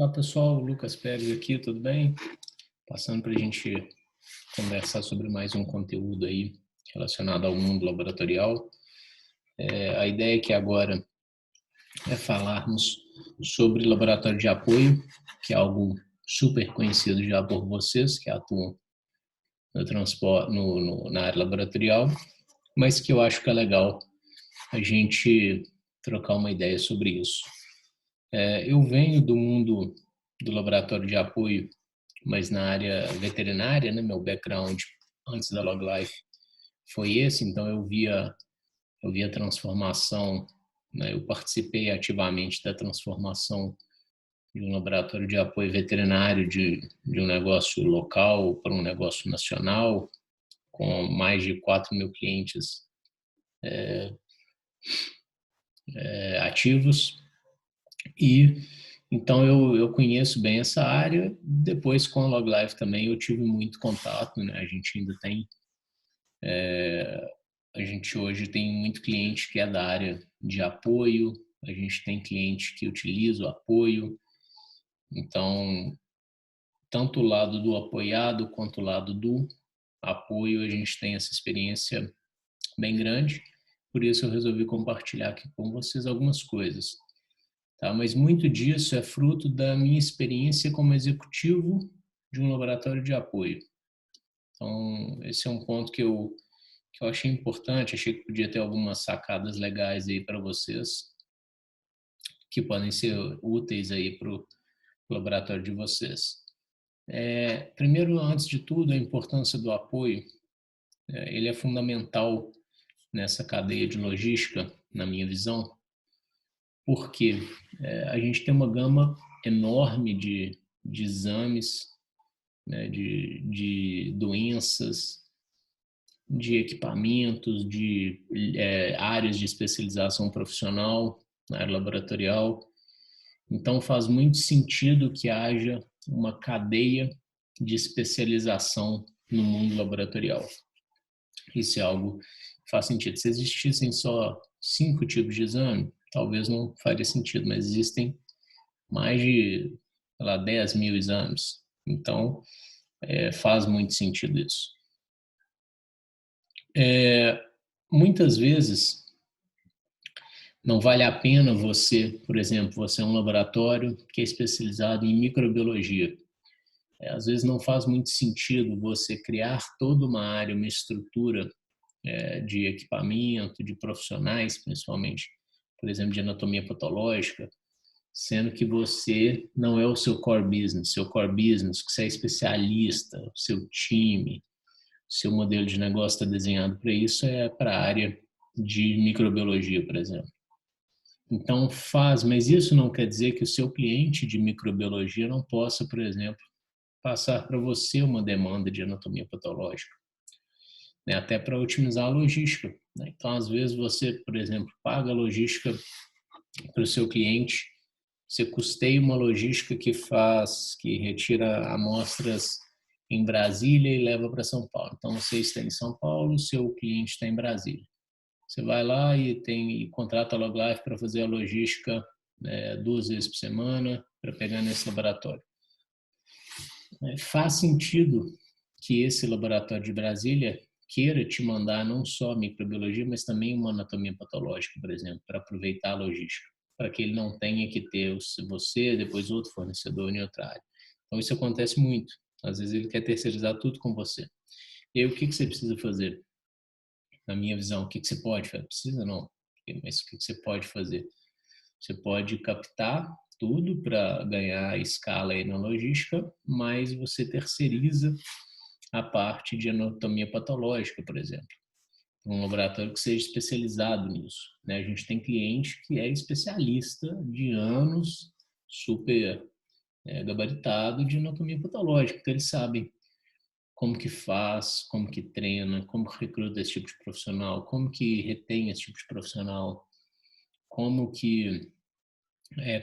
Olá pessoal, Lucas Pérez aqui, tudo bem? Passando para a gente conversar sobre mais um conteúdo aí relacionado ao mundo laboratorial. A ideia aqui agora é falarmos sobre laboratório de apoio, que é algo super conhecido já por vocês que atuam no transporte, na área laboratorial, mas que eu acho que é legal a gente trocar uma ideia sobre isso. Eu venho do mundo do laboratório de apoio, mas na área veterinária, né, meu background antes da Log Life foi esse, então eu via a transformação, né, eu participei ativamente da transformação de um laboratório de apoio veterinário de um negócio local para um negócio nacional, com mais de 4.000 clientes ativos. E então eu conheço bem essa área. Depois com a Log Life também eu tive muito contato, né? A gente hoje tem muito cliente que é da área de apoio, a gente tem cliente que utiliza o apoio. Então, tanto o lado do apoiado quanto o lado do apoio, a gente tem essa experiência bem grande. Por isso eu resolvi compartilhar aqui com vocês algumas coisas. Tá? Mas muito disso é fruto da minha experiência como executivo de um laboratório de apoio. Então, esse é um ponto que eu achei importante, achei que podia ter algumas sacadas legais aí para vocês, que podem ser úteis aí para o laboratório de vocês. Primeiro, antes de tudo, a importância do apoio, ele é fundamental nessa cadeia de logística, na minha visão, porque a gente tem uma gama enorme de exames, né, de doenças, de equipamentos, de áreas de especialização profissional, na área laboratorial. Então, faz muito sentido que haja uma cadeia de especialização no mundo laboratorial. Isso é algo que faz sentido. Se existissem só 5 tipos de exame, talvez não faria sentido, mas existem mais de, sei lá, 10.000 exames. Então, faz muito sentido isso. Muitas vezes, não vale a pena você, por exemplo, você é um laboratório que é especializado em microbiologia. Às vezes não faz muito sentido você criar toda uma área, uma estrutura de equipamento, de profissionais, principalmente, por exemplo, de anatomia patológica, sendo que você não é o seu core business. Seu core business, que você é especialista, o seu time, seu modelo de negócio está desenhado para isso, é para a área de microbiologia, por exemplo. Então mas isso não quer dizer que o seu cliente de microbiologia não possa, por exemplo, passar para você uma demanda de anatomia patológica, né? Até para otimizar a logística, né? Então, às vezes você, por exemplo, paga a logística para o seu cliente, você custeia uma logística que retira amostras em Brasília e leva para São Paulo. Então, você está em São Paulo, seu cliente está em Brasília. Você vai lá e contrata a Log Life para fazer a logística 2 vezes por semana para pegar nesse laboratório. Faz sentido que esse laboratório de Brasília queira te mandar não só microbiologia, mas também uma anatomia patológica, por exemplo, para aproveitar a logística, para que ele não tenha que ter você, depois outro fornecedor em outra área. Então isso acontece muito. Às vezes ele quer terceirizar tudo com você. E aí o que você precisa fazer? Na minha visão, o que você pode fazer? Precisa não, mas o que você pode fazer? Você pode captar tudo para ganhar escala aí na logística, mas você terceiriza a parte de anatomia patológica, por exemplo. Um laboratório que seja especializado nisso, né? A gente tem cliente que é especialista de anos, super gabaritado de anatomia patológica, então eles sabem como que faz, como que treina, como que recruta esse tipo de profissional, como que retém esse tipo de profissional, como que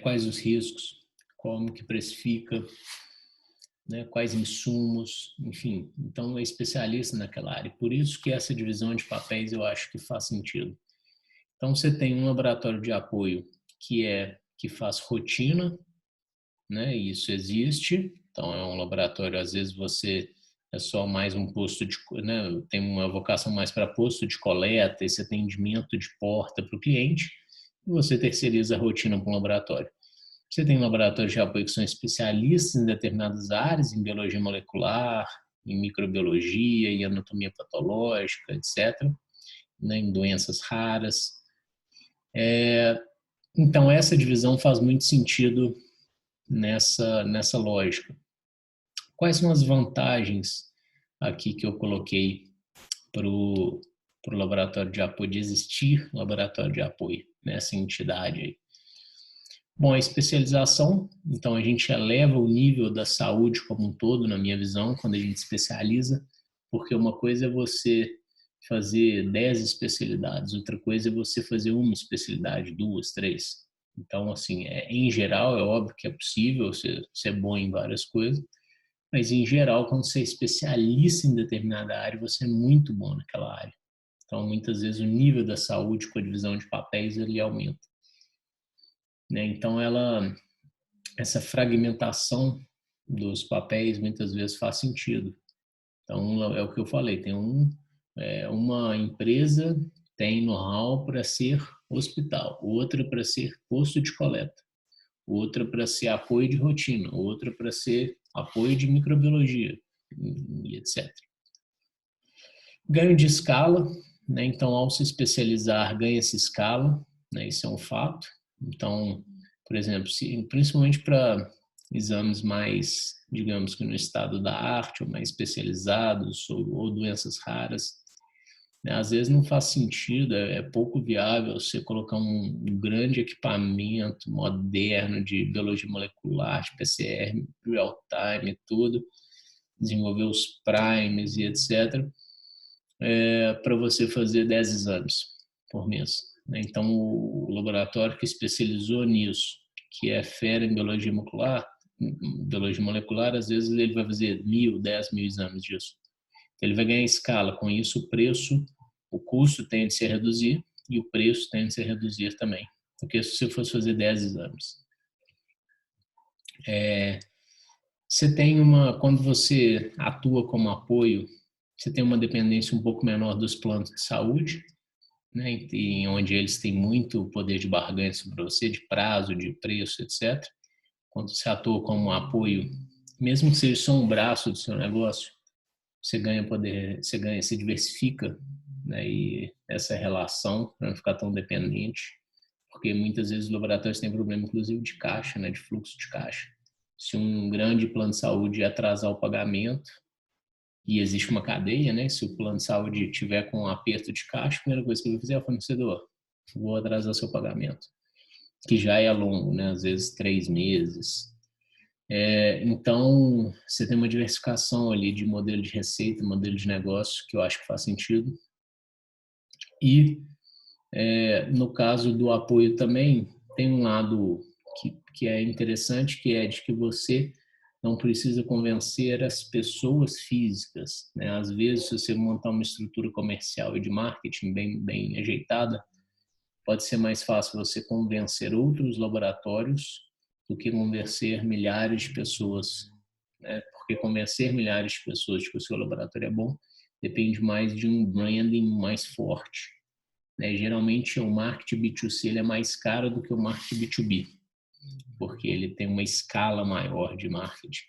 quais os riscos, como que precifica, né, quais insumos, enfim. Então, é especialista naquela área. Por isso que essa divisão de papéis eu acho que faz sentido. Então, você tem um laboratório de apoio que faz rotina, né? E isso existe. Então, é um laboratório, às vezes você é só mais um posto de, né? Tem uma vocação mais para posto de coleta, esse atendimento de porta para o cliente, e você terceiriza a rotina para um laboratório. Você tem laboratórios de apoio que são especialistas em determinadas áreas, em biologia molecular, em microbiologia, em anatomia patológica, etc., né, em doenças raras. Então, essa divisão faz muito sentido nessa lógica. Quais são as vantagens aqui que eu coloquei para o laboratório de apoio, de existir laboratório de apoio nessa entidade aí? Bom, a especialização, então a gente eleva o nível da saúde como um todo, na minha visão, quando a gente especializa, porque uma coisa é você fazer 10 especialidades, outra coisa é você fazer uma especialidade, 2, 3. Então, assim, em geral, é óbvio que é possível ser bom em várias coisas, mas em geral, quando você é especialista em determinada área, você é muito bom naquela área. Então, muitas vezes, o nível da saúde com a divisão de papéis, ele aumenta. Né? Então, essa fragmentação dos papéis muitas vezes faz sentido. Então, é o que eu falei, tem uma empresa tem know-how para ser hospital, outra para ser posto de coleta, outra para ser apoio de rotina, outra para ser apoio de microbiologia, e etc. Ganho de escala, né? Então, ao se especializar, ganha-se escala, né? Isso é um fato. Então, por exemplo, principalmente para exames mais, digamos que no estado da arte, ou mais especializados, ou doenças raras, né? Às vezes não faz sentido, é pouco viável você colocar um grande equipamento moderno de biologia molecular, de PCR, real-time e tudo, desenvolver os primes e etc., para você fazer 10 exames por mês. Né? Então, o laboratório que especializou nisso, que é fera em biologia molecular, às vezes ele vai fazer 1.000, 10.000 exames disso. Ele vai ganhar escala. Com isso, o custo tende a se reduzir e o preço tende a se reduzir também. Porque se você fosse fazer 10 exames. Você tem quando você atua como apoio, você tem uma dependência um pouco menor dos planos de saúde, né, em onde eles têm muito poder de barganha sobre você, de prazo, de preço, etc. Quando você atua como apoio, mesmo que seja só um braço do seu negócio, você ganha poder, você diversifica, né, e essa relação para não ficar tão dependente, porque muitas vezes os laboratórios têm problema, inclusive, de caixa, né, de fluxo de caixa. Se um grande plano de saúde atrasar o pagamento, e existe uma cadeia, né? Se o plano de saúde tiver com um aperto de caixa, a primeira coisa que ele vai fazer é o fornecedor. Vou atrasar seu pagamento, que já é longo, né? Às vezes 3 meses. Então, você tem uma diversificação ali de modelo de receita, modelo de negócio, que eu acho que faz sentido. E, no caso do apoio também, tem um lado que é interessante, que é de que você não precisa convencer as pessoas físicas, né? Às vezes, se você montar uma estrutura comercial e de marketing bem ajeitada, pode ser mais fácil você convencer outros laboratórios do que convencer milhares de pessoas, né? Porque convencer milhares de pessoas de que o seu laboratório é bom depende mais de um branding mais forte, né? Geralmente, o marketing B2C ele é mais caro do que o marketing B2B, porque ele tem uma escala maior de marketing.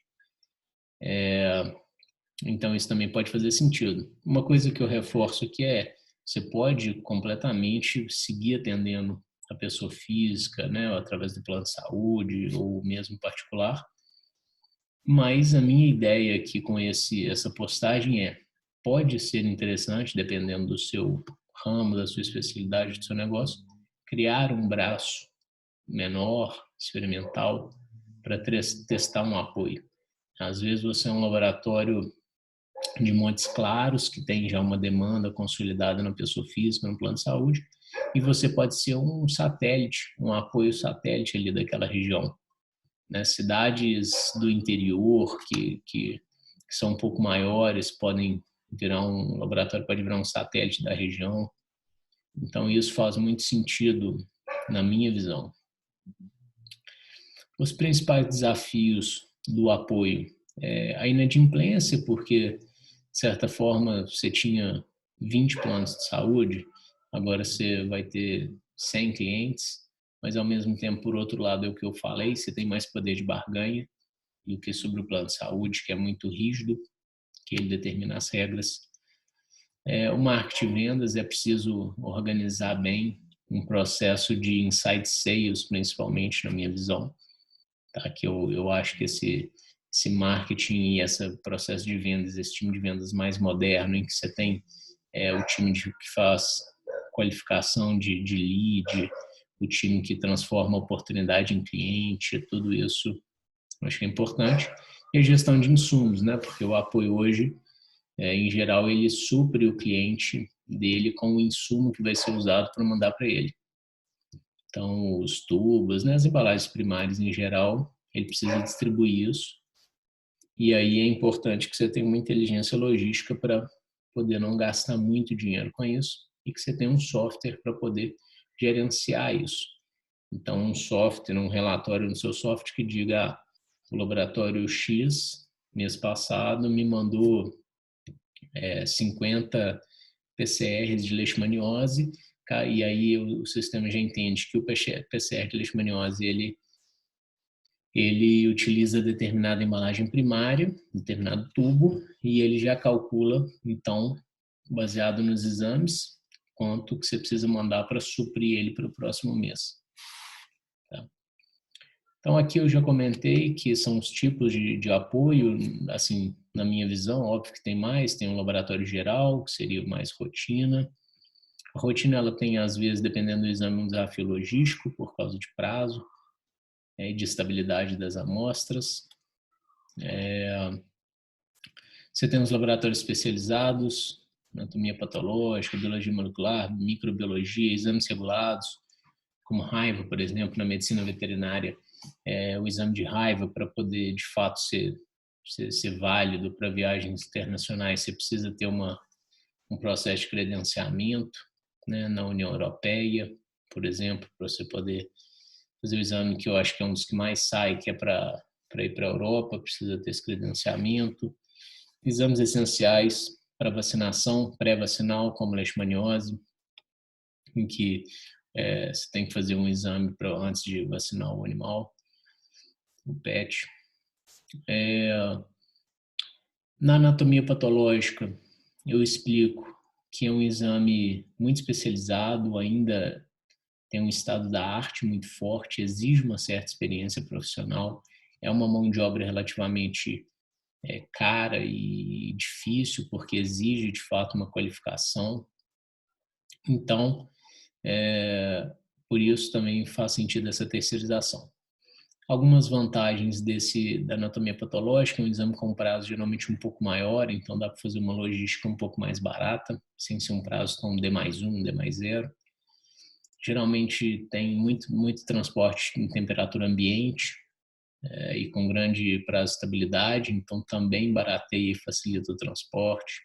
Então, isso também pode fazer sentido. Uma coisa que eu reforço aqui você pode completamente seguir atendendo a pessoa física, né, através do plano de saúde ou mesmo particular, mas a minha ideia aqui com essa postagem pode ser interessante, dependendo do seu ramo, da sua especialidade, do seu negócio, criar um braço menor, experimental, para testar um apoio. Às vezes você é um laboratório de Montes Claros, que tem já uma demanda consolidada na pessoa física, no plano de saúde, e você pode ser um satélite, um apoio satélite ali daquela região. Né? Cidades do interior que são um pouco maiores podem virar um laboratório, pode virar um satélite da região. Então, isso faz muito sentido na minha visão. Os principais desafios do apoio é a inadimplência, porque, de certa forma, você tinha 20 planos de saúde, agora você vai ter 100 clientes, mas, ao mesmo tempo, por outro lado, é o que eu falei, você tem mais poder de barganha do que sobre o plano de saúde, que é muito rígido, que ele determina as regras. O marketing e vendas é preciso organizar bem um processo de inside sales, principalmente, na minha visão, tá? Que eu acho que esse marketing e esse processo de vendas, esse time de vendas mais moderno, em que você tem o time que faz qualificação de lead, o time que transforma a oportunidade em cliente, tudo isso eu acho que é importante. E a gestão de insumos, né? Porque o apoio hoje, em geral, ele supre o cliente dele com o insumo que vai ser usado para mandar para ele. Então, os tubos, né, as embalagens primárias em geral, ele precisa distribuir isso. E aí é importante que você tenha uma inteligência logística para poder não gastar muito dinheiro com isso e que você tenha um software para poder gerenciar isso. Então, um software, um relatório no seu software que diga, o laboratório X, mês passado, me mandou 50 PCRs de leishmaniose, e aí o sistema já entende que o PCR de leishmaniose ele utiliza determinada embalagem primária, determinado tubo, e ele já calcula, então, baseado nos exames, quanto que você precisa mandar para suprir ele para o próximo mês. Tá? Então, aqui eu já comentei que são os tipos de apoio, assim, na minha visão, óbvio que tem mais, tem um laboratório geral, que seria mais rotina. A rotina, ela tem, às vezes, dependendo do exame, um desafio logístico, por causa de prazo, e de estabilidade das amostras. Você tem os laboratórios especializados, anatomia patológica, biologia molecular, microbiologia, exames regulados, como raiva, por exemplo, na medicina veterinária, o exame de raiva, para poder, de fato, ser válido para viagens internacionais, você precisa ter um processo de credenciamento, né, na União Europeia, por exemplo, para você poder fazer o exame, que eu acho que é um dos que mais sai, que é para ir para a Europa, precisa ter esse credenciamento. Exames essenciais para vacinação, pré-vacinal, como leishmaniose, em que você tem que fazer um exame antes de vacinar o animal, o PET. Na anatomia patológica, eu explico que é um exame muito especializado, ainda tem um estado da arte muito forte, exige uma certa experiência profissional, é uma mão de obra relativamente cara e difícil, porque exige, de fato, uma qualificação. Então, por isso também faz sentido essa terceirização. Algumas vantagens da anatomia patológica, um exame com prazo geralmente um pouco maior, então dá para fazer uma logística um pouco mais barata, sem ser um prazo tão D+1, D+0. Geralmente tem muito transporte em temperatura ambiente e com grande prazo de estabilidade, então também barateia e facilita o transporte.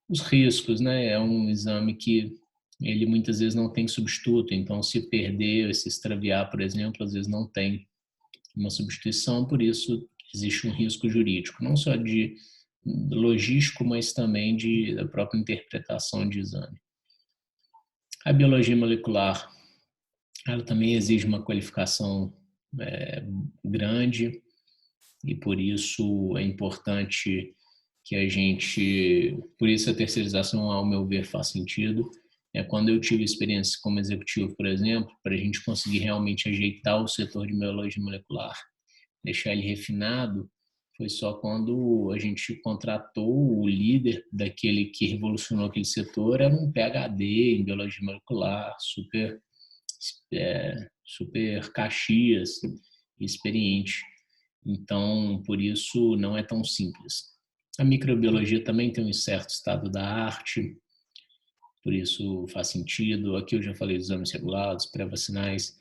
Os riscos, né? É um exame que ele muitas vezes não tem substituto, então se perder, se extraviar, por exemplo, às vezes não tem uma substituição, por isso existe um risco jurídico, não só de logístico, mas também da própria interpretação de exame. A biologia molecular, ela também exige uma qualificação grande e por isso é importante que por isso a terceirização, ao meu ver, faz sentido. Quando eu tive experiência como executivo, por exemplo, para a gente conseguir realmente ajeitar o setor de biologia molecular, deixar ele refinado, foi só quando a gente contratou o líder daquele que revolucionou aquele setor, era um PhD em biologia molecular, super Caxias, experiente. Então, por isso, não é tão simples. A microbiologia também tem um certo estado da arte, por isso faz sentido. Aqui eu já falei dos exames regulados, pré-vacinais.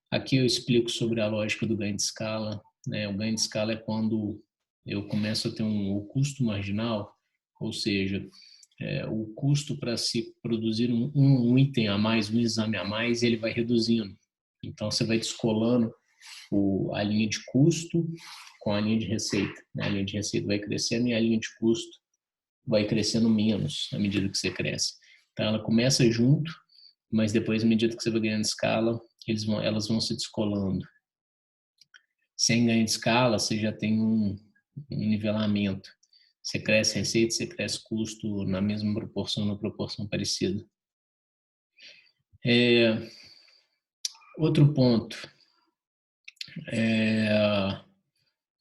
Aqui eu explico sobre a lógica do ganho de escala. O ganho de escala é quando eu começo a ter o custo marginal, ou seja, o custo para se produzir um item a mais, um exame a mais, ele vai reduzindo. Então, você vai descolando a linha de custo com a linha de receita. A linha de receita vai crescendo e a linha de custo vai crescendo menos à medida que você cresce. Então, ela começa junto, mas depois, à medida que você vai ganhando escala, elas vão se descolando. Sem ganho de escala, você já tem um nivelamento. Você cresce receita, você cresce custo na mesma proporção, na proporção parecida. Outro ponto.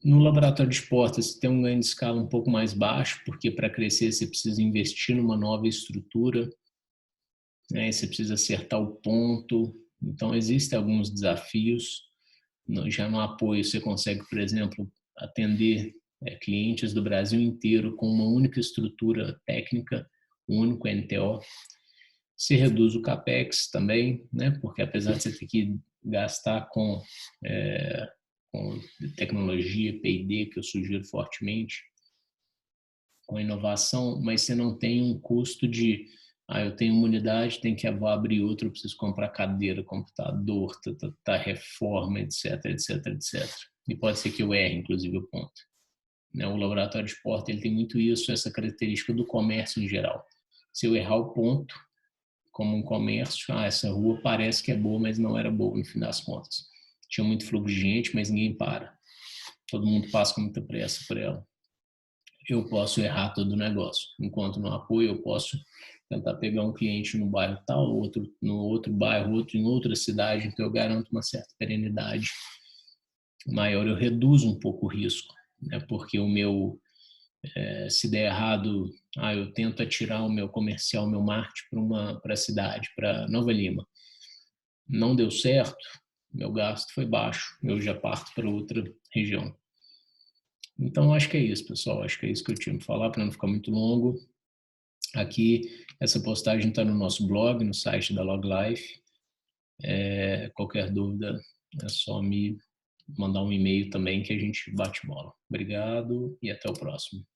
No laboratório de portas, você tem um ganho de escala um pouco mais baixo, porque para crescer você precisa investir numa nova estrutura, né? Você precisa acertar o ponto. Então, existem alguns desafios. Já no apoio, você consegue, por exemplo, atender clientes do Brasil inteiro com uma única estrutura técnica, um único NTO. Se reduz o CAPEX também, né? Porque apesar de você ter que gastar com tecnologia, P&D, que eu sugiro fortemente, com inovação, mas você não tem um custo de eu tenho uma unidade, tem que vou abrir outra, eu preciso comprar cadeira, computador, reforma, etc, etc, etc. E pode ser que eu erre, inclusive, o ponto. O laboratório de porta ele tem muito isso, essa característica do comércio em geral. Se eu errar o ponto, como um comércio, essa rua parece que é boa, mas não era boa no fim das contas. Tinha muito fluxo de gente, mas ninguém para. Todo mundo passa com muita pressa por ela. Eu posso errar todo o negócio. Enquanto no apoio, eu posso tentar pegar um cliente no bairro tal, outro no outro bairro, outro em outra cidade, então eu garanto uma certa perenidade maior. Eu reduzo um pouco o risco, né? Porque o meu, se der errado, eu tento atirar o meu comercial, o meu marketing para a cidade, para Nova Lima. Não deu certo, meu gasto foi baixo, eu já parto para outra região. Então, acho que é isso, pessoal. Acho que é isso que eu tinha que falar, para não ficar muito longo. Aqui, essa postagem está no nosso blog, no site da LogLife. Qualquer dúvida, é só me mandar um e-mail também que a gente bate bola. Obrigado e até o próximo.